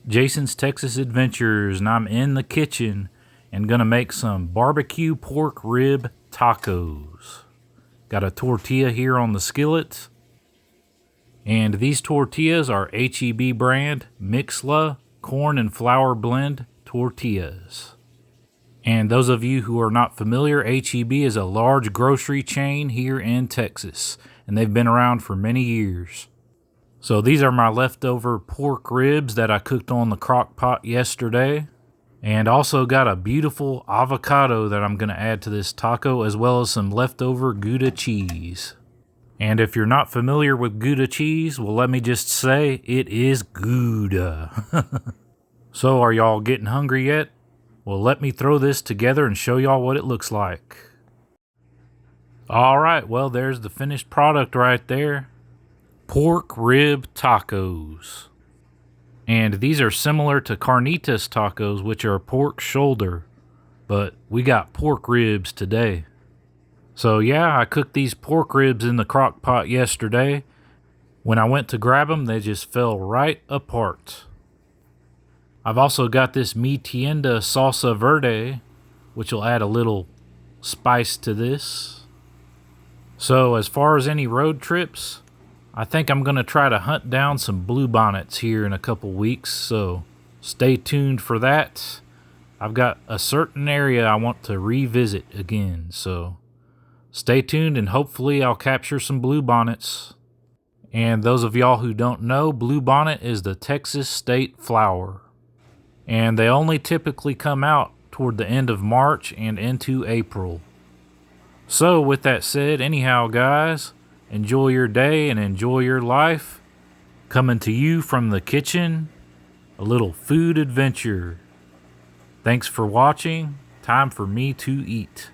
Jason's Texas Adventures, and I'm in the kitchen and gonna make some barbecue pork rib tacos. Got a tortilla here on the skillet, and these tortillas are HEB brand Mixla corn and flour blend tortillas. And those of you who are not familiar, HEB is a large grocery chain here in Texas, and they've been around for many years. So these are my leftover pork ribs that I cooked on the crock pot yesterday. And also got a beautiful avocado that I'm going to add to this taco, as well as some leftover Gouda cheese. And if you're not familiar with Gouda cheese, well, let me just say it is Gouda. So are y'all getting hungry yet? Well, let me throw this together and show y'all what it looks like. Alright, well, there's the finished product right there. Pork rib tacos. And these are similar to carnitas tacos, which are pork shoulder. But we got pork ribs today. So yeah, I cooked these pork ribs in the crock pot yesterday. When I went to grab them, they just fell right apart. I've also got this mi tienda salsa verde, which will add a little spice to this. So as far as any road trips, I think I'm going to try to hunt down some bluebonnets here in a couple weeks, so stay tuned for that. I've got a certain area I want to revisit again, so stay tuned and hopefully I'll capture some bluebonnets. And those of y'all who don't know, bluebonnet is the Texas state flower. And they only typically come out toward the end of March and into April. So with that said, anyhow guys, enjoy your day and enjoy your life. Coming to you from the kitchen, a little food adventure. Thanks for watching. Time for me to eat.